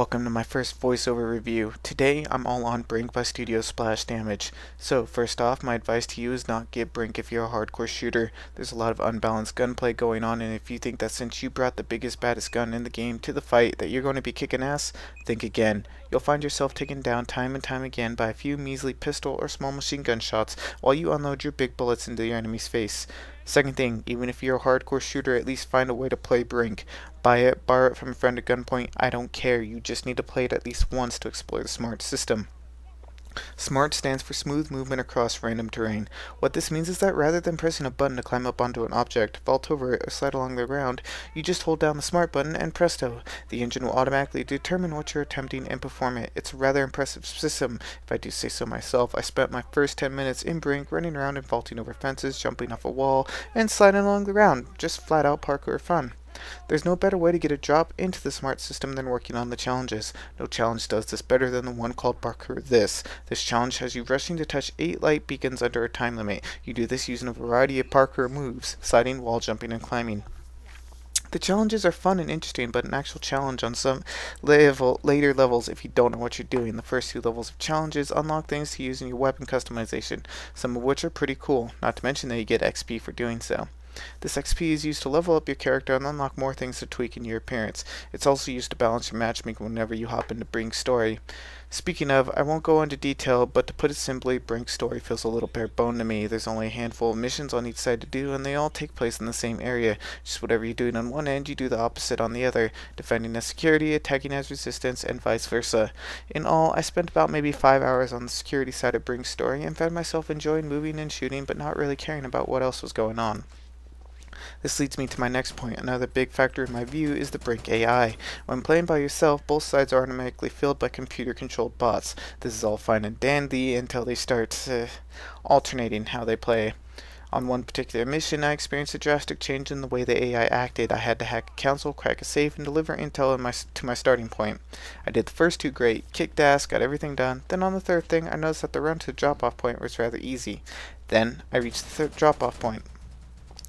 Welcome to my first voiceover review. Today I'm all on BRINK by Studio Splash Damage. So first off, my advice to you is not get BRINK if you're a hardcore shooter. There's a lot of unbalanced gunplay going on, and if you think that since you brought the biggest baddest gun in the game to the fight that you're going to be kicking ass, think again. You'll find yourself taken down time and time again by a few measly pistol or small machine gun shots while you unload your big bullets into your enemy's face. Second thing, even if you're a hardcore shooter, at least find a way to play BRINK. Buy it, borrow it from a friend at gunpoint, I don't care, you just need to play it at least once to explore the SMART system. SMART stands for Smooth Movement Across Random Terrain. What this means is that rather than pressing a button to climb up onto an object, vault over it, or slide along the ground, you just hold down the SMART button and presto, the engine will automatically determine what you're attempting and perform it. It's a rather impressive system, if I do say so myself. I spent my first 10 minutes in BRINK running around and vaulting over fences, jumping off a wall, and sliding along the ground, just flat out parkour fun. There's no better way to get a drop into the SMART system than working on the challenges. No challenge does this better than the one called Parkour This. This challenge has you rushing to touch 8 light beacons under a time limit. You do this using a variety of parkour moves, sliding, wall jumping, and climbing. The challenges are fun and interesting, but an actual challenge on some later levels if you don't know what you're doing. The first 2 levels of challenges unlock things to use in your weapon customization, some of which are pretty cool, not to mention that you get XP for doing so. This XP is used to level up your character and unlock more things to tweak in your appearance. It's also used to balance your matchmaking whenever you hop into BRINK's story. Speaking of, I won't go into detail, but to put it simply, BRINK's story feels a little bare bone to me. There's only a handful of missions on each side to do, and they all take place in the same area. Just whatever you're doing on one end, you do the opposite on the other, defending as security, attacking as resistance, and vice versa. In all, I spent about maybe 5 hours on the security side of BRINK's story, and found myself enjoying moving and shooting, but not really caring about what else was going on. This leads me to my next point. Another big factor in my view is the BRINK AI. When playing by yourself, both sides are automatically filled by computer-controlled bots. This is all fine and dandy until they start alternating how they play. On one particular mission, I experienced a drastic change in the way the AI acted. I had to hack a console, crack a safe, and deliver intel to my starting point. I did the first 2 great, kicked ass, got everything done. Then on the third thing, I noticed that the run to the drop-off point was rather easy. Then I reached the third drop-off point.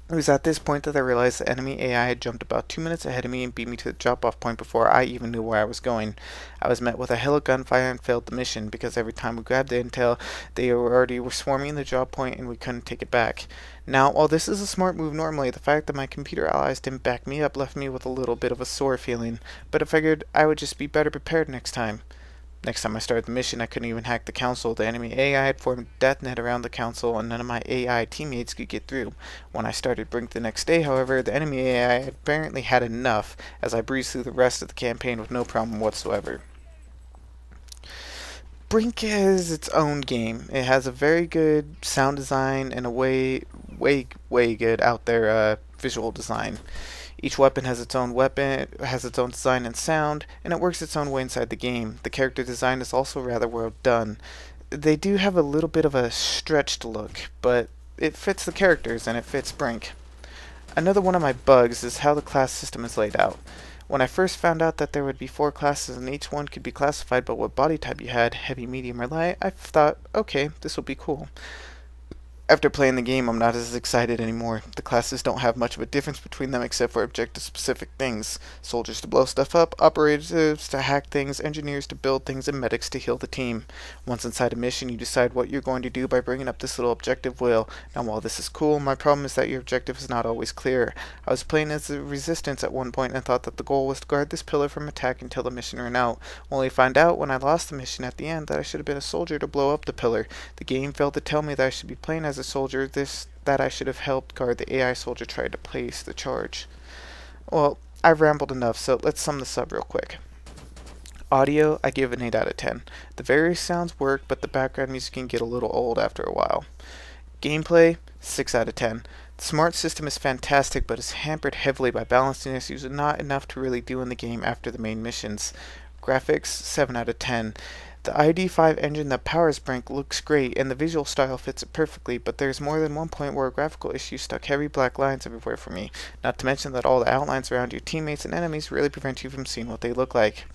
It was at this point that I realized the enemy AI had jumped about 2 minutes ahead of me and beat me to the drop-off point before I even knew where I was going. I was met with a hell of gunfire and failed the mission, because every time we grabbed the intel, they already were swarming the drop point and we couldn't take it back. Now, while this is a smart move normally, the fact that my computer allies didn't back me up left me with a little bit of a sore feeling, but I figured I would just be better prepared next time. Next time I started the mission, I couldn't even hack the console. The enemy AI had formed a death net around the console, and none of my AI teammates could get through. When I started BRINK the next day, however, the enemy AI apparently had enough, as I breezed through the rest of the campaign with no problem whatsoever. BRINK has its own game. It has a very good sound design and a way good out there visual design. Each weapon has its own design and sound, and it works its own way inside the game. The character design is also rather well done. They do have a little bit of a stretched look, but it fits the characters and it fits BRINK. Another one of my bugs is how the class system is laid out. When I first found out that there would be 4 classes and each one could be classified by what body type you had, heavy, medium, or light, I thought, okay, this will be cool. After playing the game, I'm not as excited anymore. The classes don't have much of a difference between them except for objective-specific things. Soldiers to blow stuff up, operatives to hack things, engineers to build things, and medics to heal the team. Once inside a mission, you decide what you're going to do by bringing up this little objective wheel. Now, while this is cool, my problem is that your objective is not always clear. I was playing as the resistance at one point and thought that the goal was to guard this pillar from attack until the mission ran out, only to find out when I lost the mission at the end that I should have been a soldier to blow up the pillar. The game failed to tell me that I should be playing as a soldier, that I should have helped guard the AI soldier tried to place the charge. Well, I've rambled enough, so let's sum this up real quick. Audio, I give an 8 out of 10. The various sounds work, but the background music can get a little old after a while. Gameplay, 6 out of 10. The SMART system is fantastic, but is hampered heavily by balancing issues and not enough to really do in the game after the main missions. Graphics, 7 out of 10. The ID5 engine that powers BRINK looks great, and the visual style fits it perfectly, but there's more than one point where a graphical issue stuck heavy black lines everywhere for me, not to mention that all the outlines around your teammates and enemies really prevent you from seeing what they look like.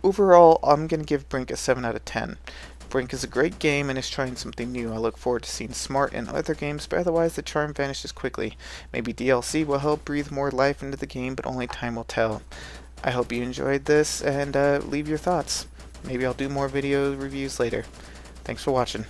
Overall, I'm going to give BRINK a 7 out of 10. BRINK is a great game and is trying something new. I look forward to seeing SMART in other games, but otherwise the charm vanishes quickly. Maybe DLC will help breathe more life into the game, but only time will tell. I hope you enjoyed this, and leave your thoughts. Maybe I'll do more video reviews later. Thanks for watching.